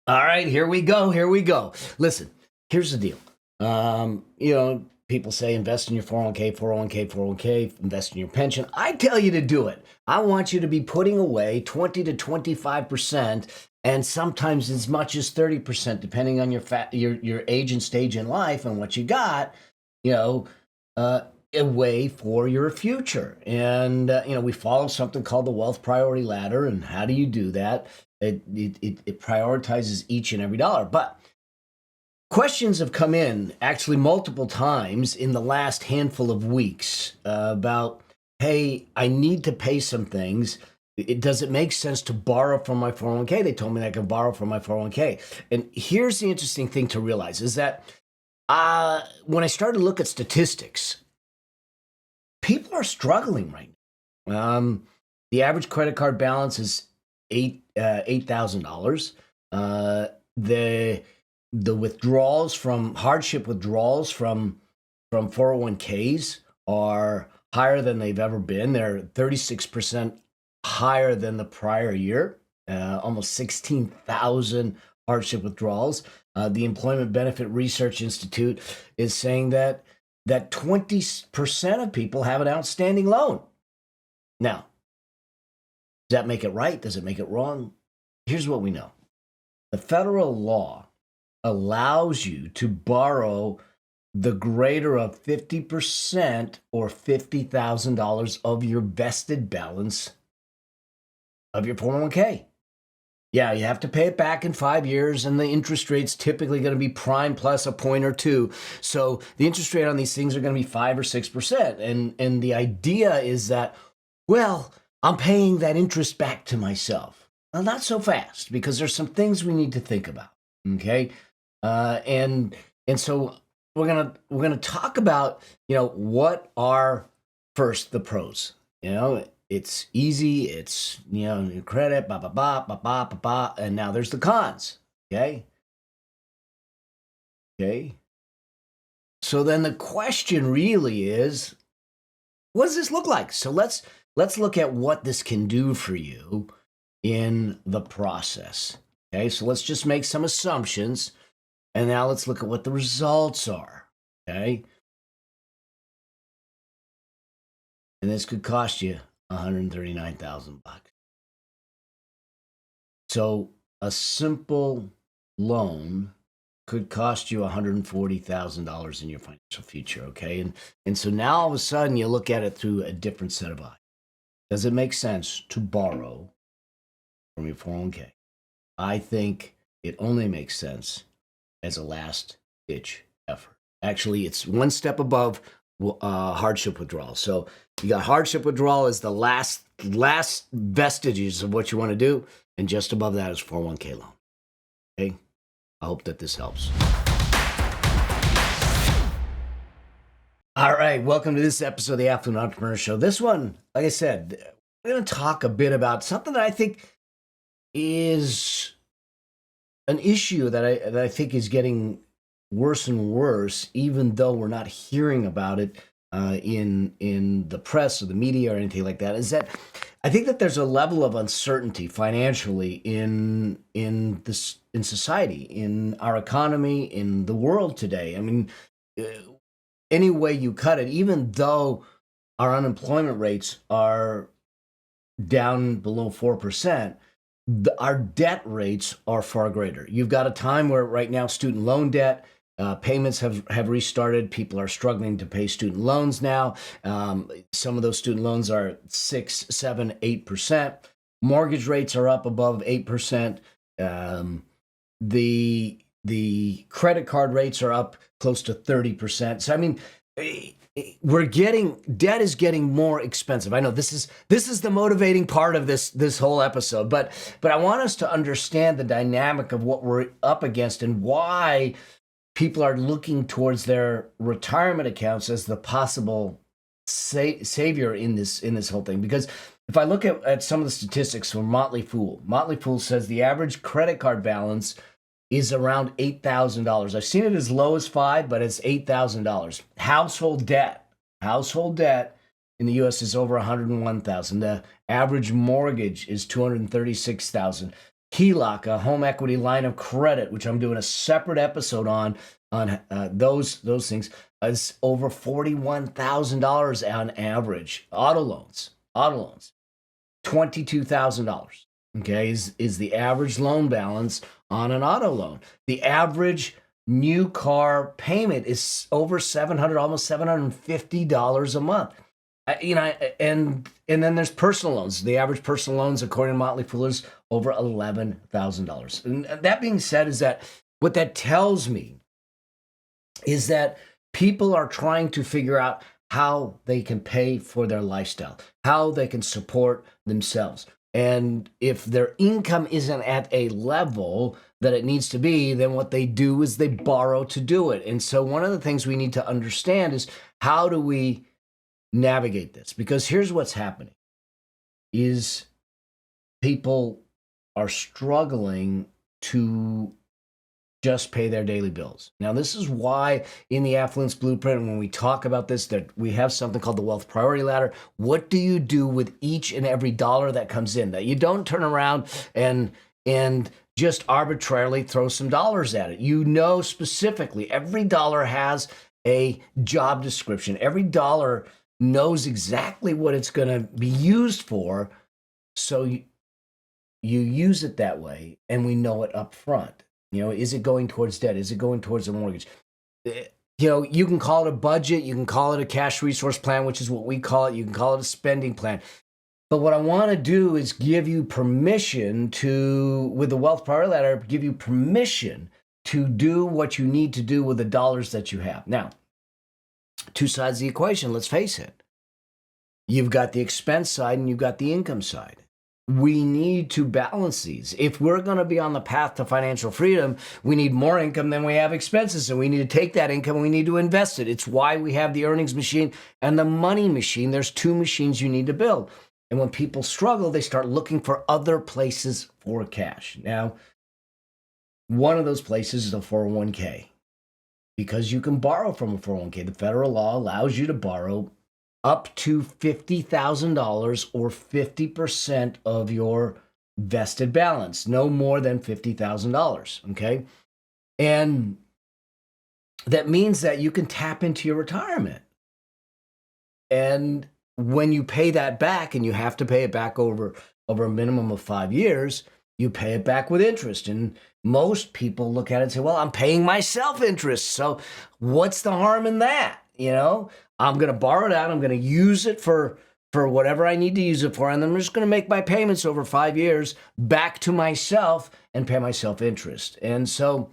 All right, here we go. Here we go. Listen, here's the deal. People say invest in your 401k, 401k, 401k, invest in your pension. I tell you to do it. I want you to be putting away 20 to 25%, and sometimes as much as 30%, depending on your age and stage in life and what you got, you know, away for your future. And, we follow something called the wealth priority ladder. And how do you do that? It prioritizes each and every dollar. But questions have come in actually multiple times in the last handful of weeks about, hey, I need to pay some things. Does it make sense to borrow from my 401k? They told me that I could borrow from my 401k. And here's the interesting thing to realize is that when I started to look at statistics, people are struggling right now. The average credit card balance is $8,000. The withdrawals from hardship withdrawals from 401ks are higher than they've ever been. They're 36% higher than the prior year. Almost 16,000 hardship withdrawals. The Employment Benefit Research Institute is saying that 20% of people have an outstanding loan. Now, does that make it right? Does it make it wrong? Here's what we know. The federal law allows you to borrow the greater of 50% or $50,000 of your vested balance of your 401k. Yeah, you have to pay it back in 5 years, and the interest rate's typically going to be prime plus a point or two. So the interest rate on these things are going to be 5 or 6%. And the idea is that, well, I'm paying that interest back to myself. Well, not so fast, because there's some things we need to think about. Okay, and so we're gonna talk about what are first the pros. It's easy. It's your credit, ba ba ba ba ba ba ba, and now there's the cons. Okay. So then the question really is, what does this look like? So let's look at what this can do for you in the process. Okay, so let's just make some assumptions, and now let's look at what the results are. Okay, and this could cost you $139,000. So a simple loan could cost you $140,000 in your financial future. Okay, and so now all of a sudden you look at it through a different set of eyes. Does it make sense to borrow from your 401k? I think it only makes sense as a last-ditch effort. Actually, it's one step above hardship withdrawal. So you got hardship withdrawal as the last vestiges of what you want to do, and just above that is 401k loan. Okay? I hope that this helps. All right, welcome to this episode of the Affluent Entrepreneur Show. This one, like I said, we're going to talk a bit about something that I think is an issue that I think is getting worse and worse, even though we're not hearing about it in the press or the media or anything like that. Is that I think that there's a level of uncertainty financially in society, in our economy, in the world today. I mean, any way you cut it, even though our unemployment rates are down below 4%, our debt rates are far greater. You've got a time where right now student loan debt payments have restarted. People are struggling to pay student loans now. Some of those student loans are 6, 7, 8%. Mortgage rates are up above 8%. The credit card rates are up close to 30%. So I mean, debt is getting more expensive. I know this is the motivating part of this whole episode, but I want us to understand the dynamic of what we're up against and why people are looking towards their retirement accounts as the possible savior in this whole thing. Because if I look at some of the statistics from Motley Fool says the average credit card balance is around $8,000. I've seen it as low as $5,000, but it's $8,000. Household debt in the U.S. is over $101,000. The average mortgage is $236,000. HELOC, a home equity line of credit, which I'm doing a separate episode on those things, is over $41,000 on average. Auto loans, $22,000. Okay, is the average loan balance on an auto loan. The average new car payment is over $700, almost $750 a month. And then there's personal loans. The average personal loans, according to Motley Fool, is over $11,000. And that being said, is that what that tells me is that people are trying to figure out how they can pay for their lifestyle, how they can support themselves. And if their income isn't at a level that it needs to be, then what they do is they borrow to do it. And so one of the things we need to understand is, how do we navigate this? Because here's what's happening is people are struggling to just pay their daily bills. Now, this is why in the Affluence Blueprint, when we talk about this, that we have something called the Wealth Priority Ladder. What do you do with each and every dollar that comes in? That you don't turn around and just arbitrarily throw some dollars at it. You know specifically every dollar has a job description. Every dollar knows exactly what it's going to be used for. So you use it that way, and we know it up front. Is it going towards debt? Is it going towards a mortgage? You can call it a budget. You can call it a cash resource plan, which is what we call it. You can call it a spending plan. But what I want to do is give you permission to, with the Wealth Priority Ladder, give you permission to do what you need to do with the dollars that you have. Now, two sides of the equation, let's face it. You've got the expense side and you've got the income side. We need to balance these. If we're going to be on the path to financial freedom, we need more income than we have expenses, and we need to take that income and we need to invest it. It's why we have the earnings machine and the money machine. There's two machines you need to build. And when people struggle, they start looking for other places for cash. Now, one of those places is a 401k, because you can borrow from a 401k. The federal law allows you to borrow up to $50,000 or 50% of your vested balance, no more than $50,000, okay? And that means that you can tap into your retirement. And when you pay that back, and you have to pay it back over a minimum of 5 years, you pay it back with interest. And most people look at it and say, well, I'm paying myself interest, so what's the harm in that? I'm going to borrow it out. I'm going to use it for whatever I need to use it for. And then I'm just going to make my payments over 5 years back to myself and pay myself interest. And so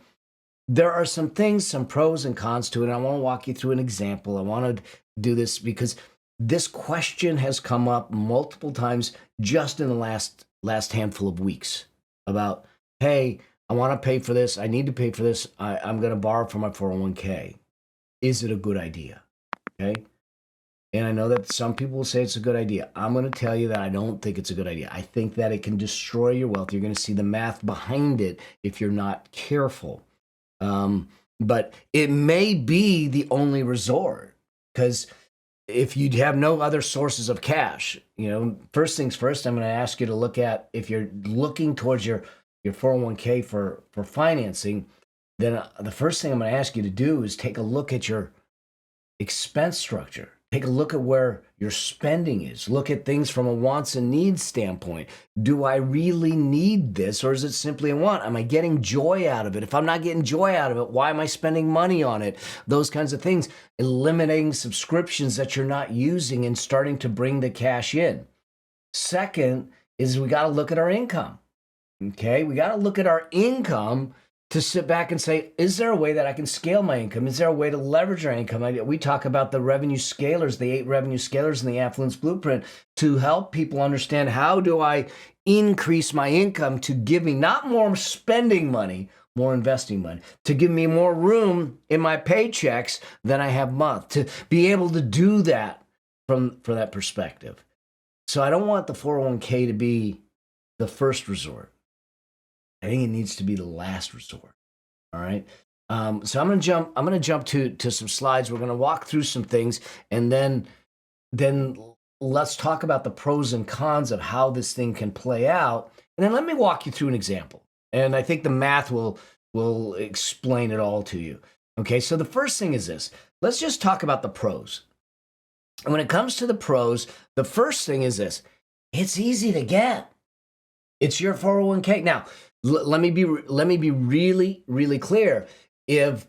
there are some things, some pros and cons to it. And I want to walk you through an example. I want to do this because this question has come up multiple times just in the last handful of weeks about, hey, I want to pay for this. I need to pay for this. I'm going to borrow from my 401k. Is it a good idea? Okay. And I know that some people will say it's a good idea. I'm going to tell you that I don't think it's a good idea. I think that it can destroy your wealth. You're going to see the math behind it if you're not careful. But it may be the only resort, because if you have no other sources of cash, first things first, I'm going to ask you to look at, if you're looking towards your 401k for financing, then the first thing I'm going to ask you to do is take a look at your expense structure. Take a look at where your spending is. Look at things from a wants and needs standpoint. Do I really need this, or is it simply a want? Am I getting joy out of it? If I'm not getting joy out of it, why am I spending money on it? Those kinds of things. Eliminating subscriptions that you're not using and starting to bring the cash in. Second is we got to look at our income. Okay, we got to look at our income to sit back and say, is there a way that I can scale my income? Is there a way to leverage our income? We talk about the revenue scalars, the 8 revenue scalars in the Affluence Blueprint, to help people understand, how do I increase my income to give me not more spending money, more investing money, to give me more room in my paychecks than I have month, to be able to do that from that perspective. So I don't want the 401k to be the first resort. I think it needs to be the last resort. All right. So I'm gonna jump to some slides. We're gonna walk through some things, and then let's talk about the pros and cons of how this thing can play out. And then let me walk you through an example. And I think the math will explain it all to you. Okay, so the first thing is this. Let's just talk about the pros. And when it comes to the pros, the first thing is this. It's easy to get. It's your 401k. Now, let me be really, really clear. If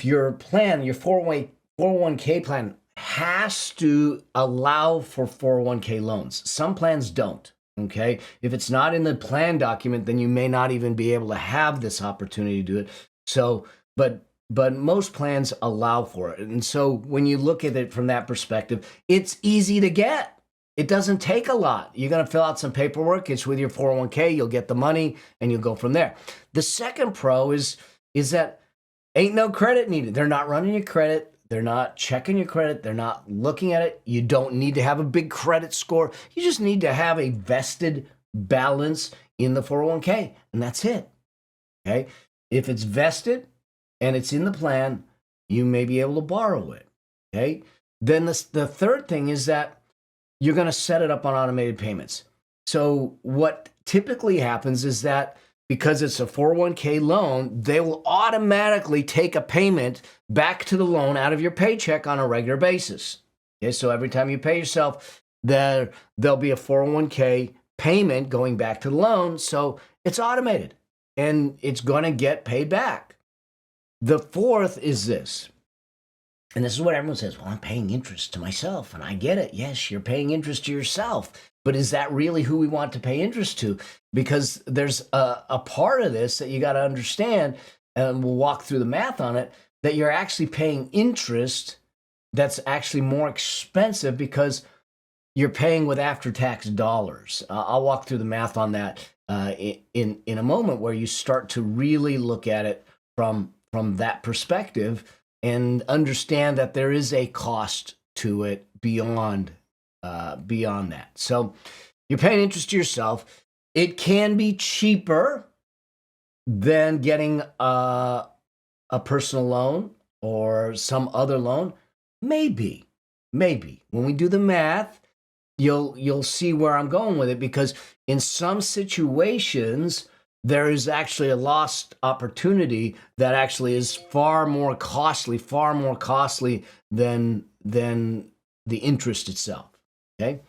your plan, your 401k plan has to allow for 401k loans. Some plans don't, okay? If it's not in the plan document, then you may not even be able to have this opportunity to do it. So, but most plans allow for it. And so when you look at it from that perspective, it's easy to get. It doesn't take a lot. You're going to fill out some paperwork. It's with your 401k. You'll get the money and you'll go from there. The second pro is that ain't no credit needed. They're not running your credit. They're not checking your credit. They're not looking at it. You don't need to have a big credit score. You just need to have a vested balance in the 401k, and that's it. Okay? If it's vested and it's in the plan, you may be able to borrow it. Okay? Then the third thing is that you're going to set it up on automated payments. So what typically happens is that because it's a 401k loan, they will automatically take a payment back to the loan out of your paycheck on a regular basis. Okay, so every time you pay yourself, there'll be a 401k payment going back to the loan. So it's automated and it's going to get paid back. The fourth is this. And this is what everyone says, well, I'm paying interest to myself. And I get it. Yes, you're paying interest to yourself. But is that really who we want to pay interest to? Because there's a part of this that you got to understand, and we'll walk through the math on it, that you're actually paying interest that's actually more expensive because you're paying with after-tax dollars. I'll walk through the math on that in a moment, where you start to really look at it from that perspective and understand that there is a cost to it beyond that. So you're paying interest to yourself. It can be cheaper than getting a personal loan or some other loan. Maybe. When we do the math, you'll see where I'm going with it, because in some situations, there is actually a lost opportunity that actually is far more costly than the interest itself. Okay.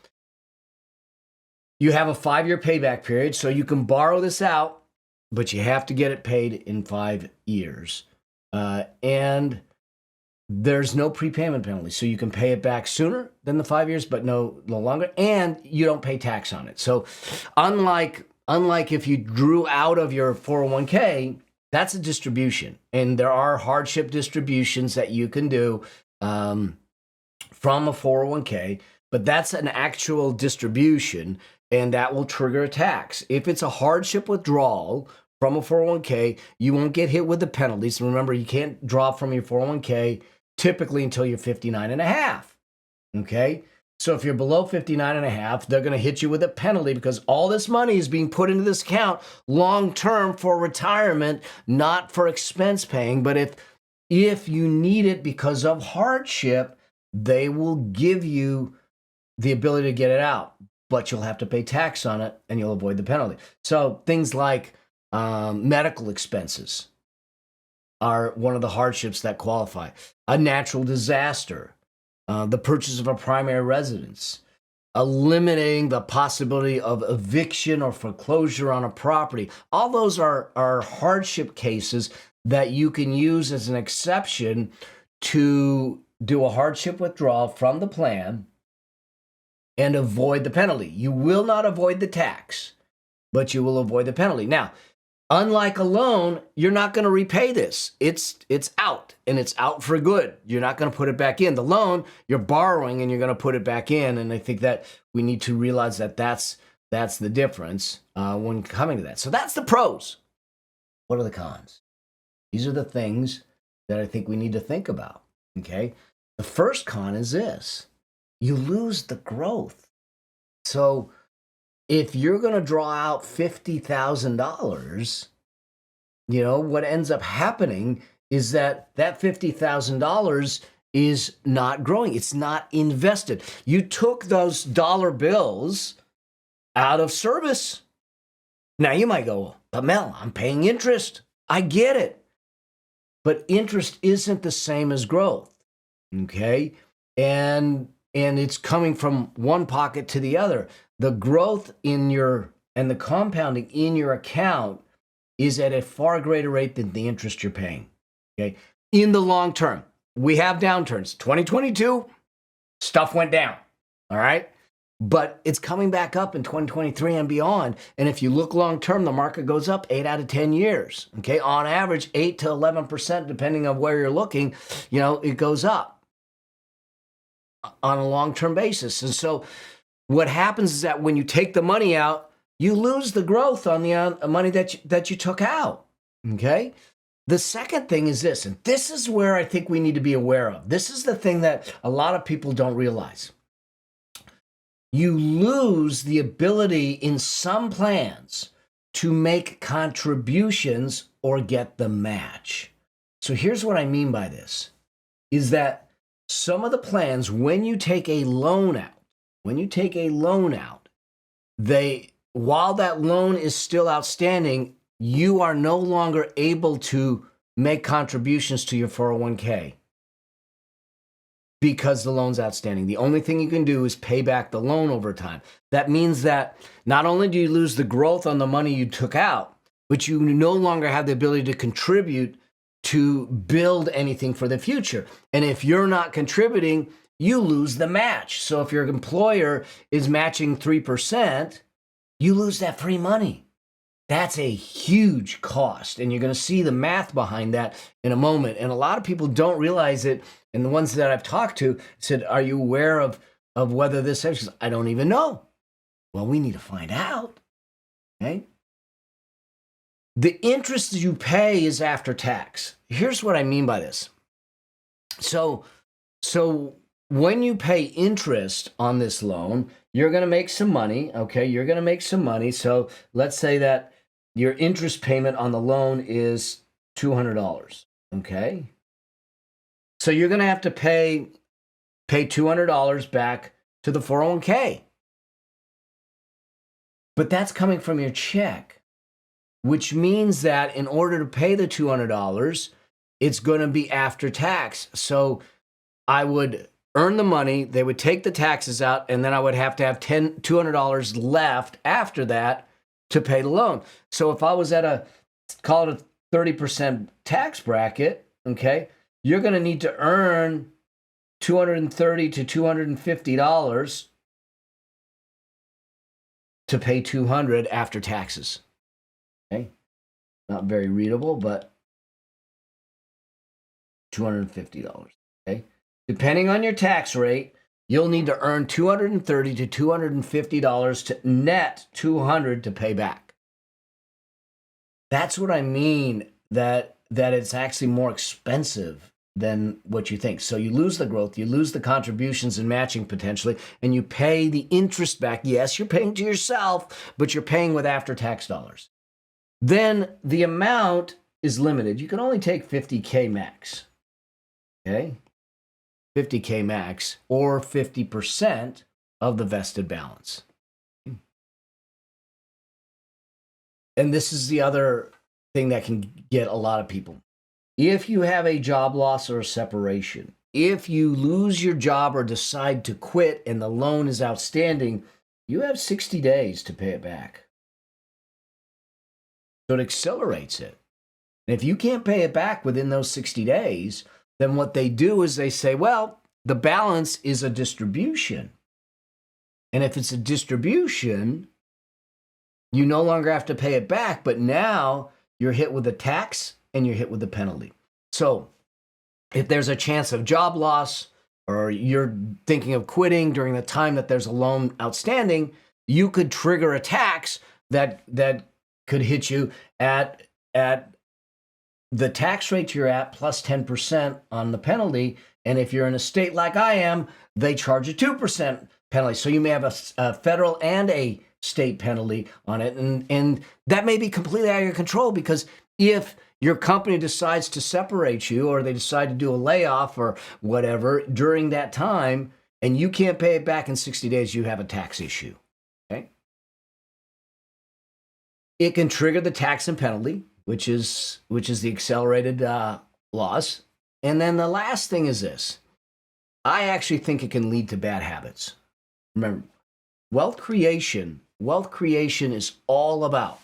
You have a 5-year payback period, so you can borrow this out, but you have to get it paid in 5 years. And there's no prepayment penalty, so you can pay it back sooner than the 5 years, but no longer, and you don't pay tax on it. So unlike if you drew out of your 401k, that's a distribution. And there are hardship distributions that you can do from a 401k, but that's an actual distribution, and that will trigger a tax. If it's a hardship withdrawal from a 401k, you won't get hit with the penalties. Remember, you can't draw from your 401k typically until you're 59 and a half. Okay? So if you're below 59 and a half, they're going to hit you with a penalty because all this money is being put into this account long-term for retirement, not for expense paying. But if you need it because of hardship, they will give you the ability to get it out, but you'll have to pay tax on it and you'll avoid the penalty. So things like medical expenses are one of the hardships that qualify. A natural disaster, the purchase of a primary residence, eliminating the possibility of eviction or foreclosure on a property. All those are hardship cases that you can use as an exception to do a hardship withdrawal from the plan and avoid the penalty. You will not avoid the tax, but you will avoid the penalty. Now, unlike a loan, you're not going to repay this. It's out, and it's out for good. You're not going to put it back in. The loan, you're borrowing, and you're going to put it back in. And I think that we need to realize that that's the difference when coming to that. So that's the pros. What are the cons? These are the things that I think we need to think about, okay? The first con is this. You lose the growth. So if you're going to draw out $50,000, what ends up happening is that $50,000 is not growing. It's not invested. You took those dollar bills out of service. Now you might go, but Mel, I'm paying interest. I get it. But interest isn't the same as growth. Okay? And it's coming from one pocket to the other. The growth in your and the compounding in your account is at a far greater rate than the interest you're paying. Okay? In the long term, we have downturns. 2022, stuff went down. All right? But it's coming back up in 2023 and beyond. And if you look long term, the market goes up 8 out of 10 years. Okay? On average, 8 to 11%, depending on where you're looking, it goes up on a long-term basis. And so what happens is that when you take the money out, you lose the growth on the money that you took out. Okay? The second thing is this, and this is where I think we need to be aware of. This is the thing that a lot of people don't realize. You lose the ability in some plans to make contributions or get the match. So here's what I mean by this, is that some of the plans, when you take a loan out, while that loan is still outstanding, you are no longer able to make contributions to your 401k because the loan's outstanding. The only thing you can do is pay back the loan over time. That means that not only do you lose the growth on the money you took out, but you no longer have the ability to contribute to build anything for the future. And if you're not contributing, you lose the match. So if your employer is matching 3%, you lose that free money. That's a huge cost. And you're going to see the math behind that in a moment. And a lot of people don't realize it. And the ones that I've talked to said, are you aware of whether this is? I don't even know. Well, we need to find out. Okay? The interest you pay is after tax. Here's what I mean by this. So when you pay interest on this loan, you're going to make some money, okay? You're going to make some money. So let's say that your interest payment on the loan is $200, okay? So you're going to have to pay $200 back to the 401k. But that's coming from your check, which means that in order to pay the $200, it's going to be after tax. So I would earn the money, they would take the taxes out, and then I would have to have $200 left after that to pay the loan. So if I was at call it a 30% tax bracket, okay, you're going to need to earn $230 to $250 to pay $200 after taxes. Okay, not very readable, but $250. Okay, depending on your tax rate, you'll need to earn $230 to $250 to net $200 to pay back. That's what I mean, that it's actually more expensive than what you think. So you lose the growth, you lose the contributions and matching potentially, and you pay the interest back. Yes, you're paying to yourself, but you're paying with after-tax dollars. Then the amount is limited. You can only take 50K max, okay? 50K max, or 50% of the vested balance. And this is the other thing that can get a lot of people. If you have a job loss or a separation, if you lose your job or decide to quit and the loan is outstanding, you have 60 days to pay it back. So it accelerates it. And if you can't pay it back within those 60 days, then what they do is they say, well, the balance is a distribution. And if it's a distribution, you no longer have to pay it back, but now you're hit with a tax and you're hit with a penalty. So if there's a chance of job loss or you're thinking of quitting during the time that there's a loan outstanding, you could trigger a tax that could hit you at the tax rate you're at plus 10% on the penalty. And if you're in a state like I am, they charge a 2% penalty. So you may have a federal and a state penalty on it. And that may be completely out of your control, because if your company decides to separate you or they decide to do a layoff or whatever during that time and you can't pay it back in 60 days, you have a tax issue. Okay? It can trigger the tax and penalty, which is the accelerated loss. And then the last thing is this. I actually think it can lead to bad habits. Remember, wealth creation is all about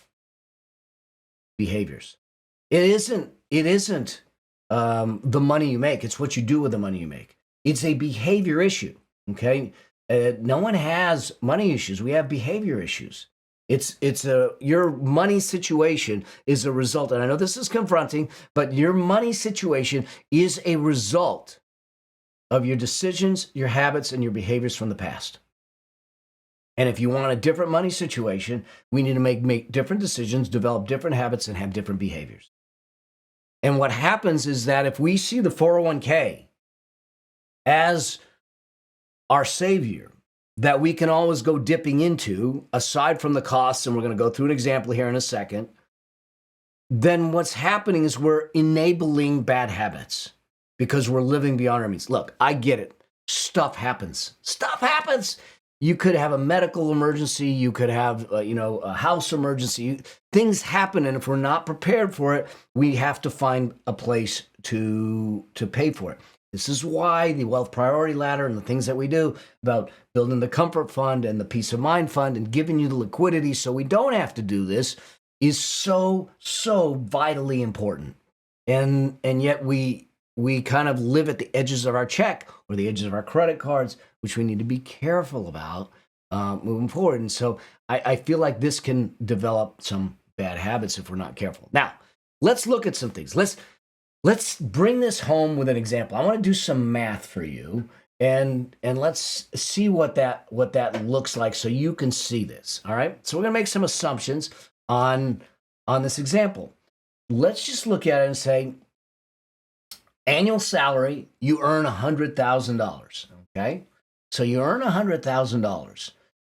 behaviors. It isn't the money you make. It's what you do with the money you make. It's a behavior issue. Okay. No one has money issues. We have behavior issues. Your money situation is a result. And I know this is confronting, but your money situation is a result of your decisions, your habits, and your behaviors from the past. And if you want a different money situation, we need to make different decisions, develop different habits, and have different behaviors. And what happens is that if we see the 401k as our savior, that we can always go dipping into, aside from the costs, and we're going to go through an example here in a second, then what's happening is we're enabling bad habits because we're living beyond our means. Look, I get it. Stuff happens. Stuff happens. You could have a medical emergency. You could have, a house emergency. Things happen, and if we're not prepared for it, we have to find a place to pay for it. This is why the wealth priority ladder and the things that we do about building the comfort fund and the peace of mind fund and giving you the liquidity so we don't have to do this is so, so vitally important. And yet we kind of live at the edges of our check or the edges of our credit cards, which we need to be careful about moving forward. And so I feel like this can develop some bad habits if we're not careful. Now, let's look at some things. Let's bring this home with an example. I want to do some math for you, and let's see what that looks like so you can see this. All right. So we're going to make some assumptions on this example. Let's just look at it and say, annual salary, you earn $100,000. Okay. So you earn $100,000.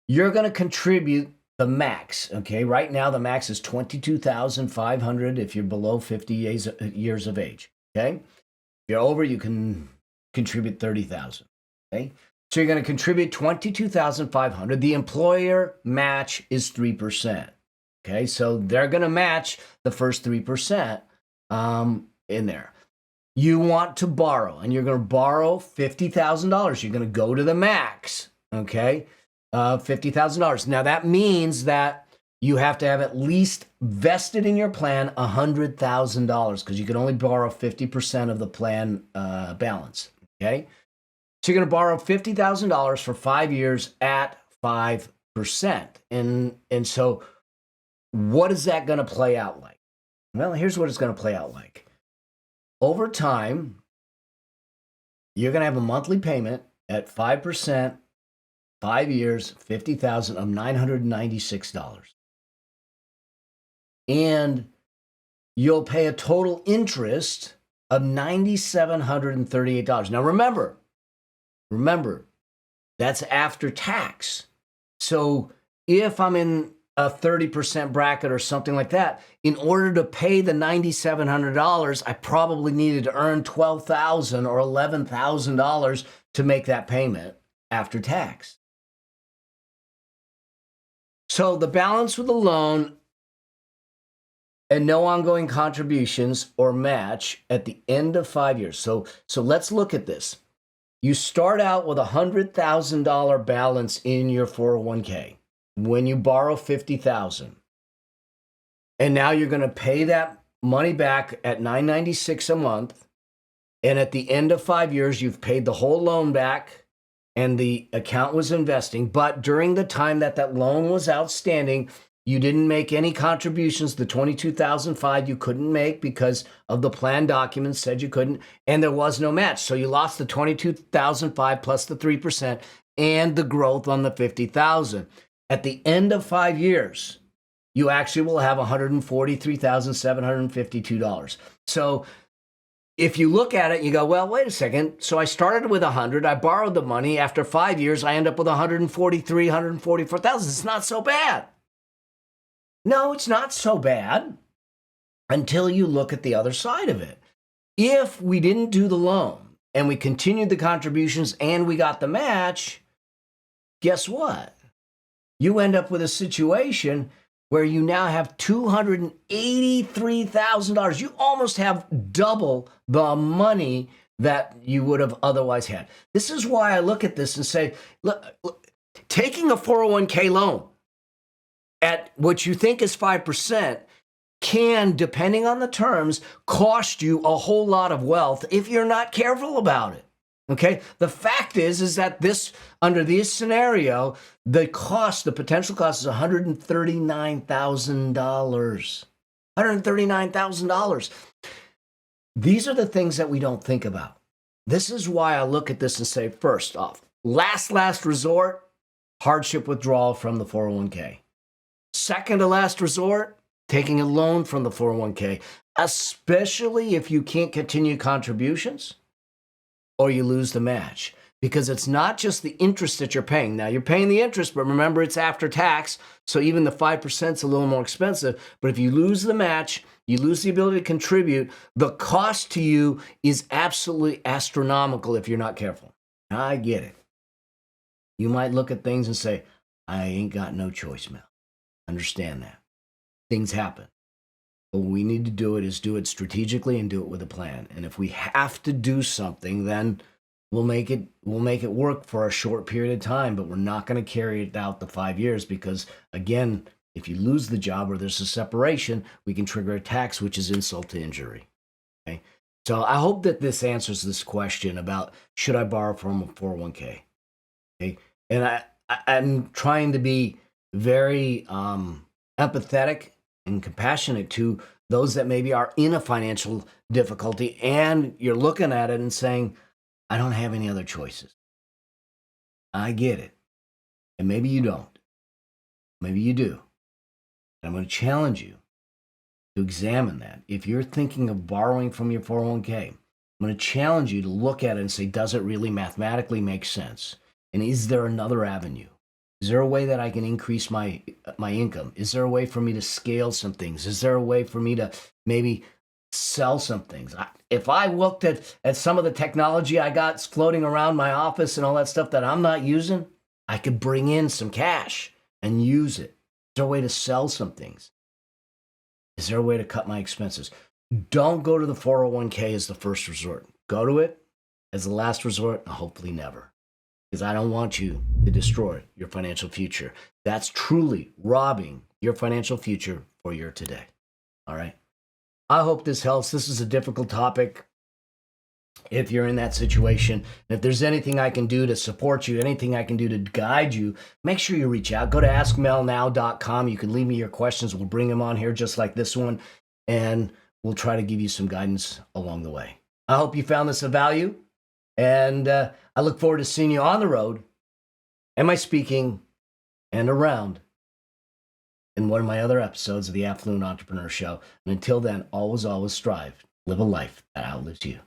You're going to contribute the max. Okay. Right now, the max is $22,500 if you're below 50 years of age. Okay. If you're over, you can contribute $30,000. Okay. So you're going to contribute $22,500. The employer match is 3%. Okay. So they're going to match the first 3% in there. You want to borrow, and you're going to borrow $50,000. You're going to go to the max, okay? $50,000. Now, that means that you have to have at least vested in your plan $100,000 because you can only borrow 50% of the plan balance, okay? So you're going to borrow $50,000 for 5 years at 5%. And so what is that going to play out like? Well, here's what it's going to play out like. Over time, you're going to have a monthly payment at 5%, 5 years, $50,000 of $996. And you'll pay a total interest of $9,738. Now remember, that's after tax. So if I'm in a 30% bracket or something like that, in order to pay the $9,700, I probably needed to earn $12,000 or $11,000 to make that payment after tax. So the balance with the loan and no ongoing contributions or match at the end of 5 years. So let's look at this. You start out with a $100,000 balance in your 401k. When you borrow $50,000, and now you're going to pay that money back at $996 a month, and at the end of 5 years, you've paid the whole loan back, and the account was investing. But during the time that loan was outstanding, you didn't make any contributions. The $22,500 you couldn't make because of the plan documents said you couldn't, and there was no match. So you lost the $22,500 plus the 3% and the growth on the $50,000. At the end of 5 years, you actually will have $143,752. So if you look at it, you go, well, wait a second. So I started with 100. I borrowed the money. After 5 years, I end up with 143, 144,000. It's not so bad. No, it's not so bad until you look at the other side of it. If we didn't do the loan and we continued the contributions and we got the match, guess what? You end up with a situation where you now have $283,000. You almost have double the money that you would have otherwise had. This is why I look at this and say, look, taking a 401k loan at what you think is 5% can, depending on the terms, cost you a whole lot of wealth if you're not careful about it. Okay. The fact is that this, under this scenario, the potential cost is $139,000. $139,000. These are the things that we don't think about. This is why I look at this and say, first off, last resort, hardship withdrawal from the 401k. Second to last resort, taking a loan from the 401k, especially if you can't continue contributions or you lose the match. Because it's not just the interest that you're paying. Now, you're paying the interest, but remember, it's after tax, so even the 5% is a little more expensive. But if you lose the match, you lose the ability to contribute, the cost to you is absolutely astronomical if you're not careful. Now, I get it. You might look at things and say, I ain't got no choice, Mel. Understand that. Things happen. But what we need to do is do it strategically and do it with a plan. And if we have to do something, then we'll make it work for a short period of time, but we're not going to carry it out the 5 years because, again, if you lose the job or there's a separation, we can trigger a tax, which is insult to injury. Okay? So I hope that this answers this question about should I borrow from a 401k? Okay? And I'm trying to be very empathetic and compassionate to those that maybe are in a financial difficulty, and you're looking at it and saying, I don't have any other choices. I get it. And maybe you don't. Maybe you do. And I'm going to challenge you to examine that. If you're thinking of borrowing from your 401k, I'm going to challenge you to look at it and say, does it really mathematically make sense? And is there another avenue? Is there a way that I can increase my income? Is there a way for me to scale some things? Is there a way for me to maybe sell some things? If I looked at some of the technology I got floating around my office and all that stuff that I'm not using, I could bring in some cash and use it. Is there a way to sell some things? Is there a way to cut my expenses? Don't go to the 401k as the first resort. Go to it as the last resort, and hopefully never. Because I don't want you to destroy your financial future. That's truly robbing your financial future for your today. All right? I hope this helps. This is a difficult topic. If you're in that situation, and if there's anything I can do to support you, anything I can do to guide you, make sure you reach out. Go to askmelnow.com. You can leave me your questions. We'll bring them on here just like this one, and we'll try to give you some guidance along the way. I hope you found this of value, and I look forward to seeing you on the road, and my speaking, and around in one of my other episodes of the Affluent Entrepreneur Show. And until then, always strive. Live a life that outlives you.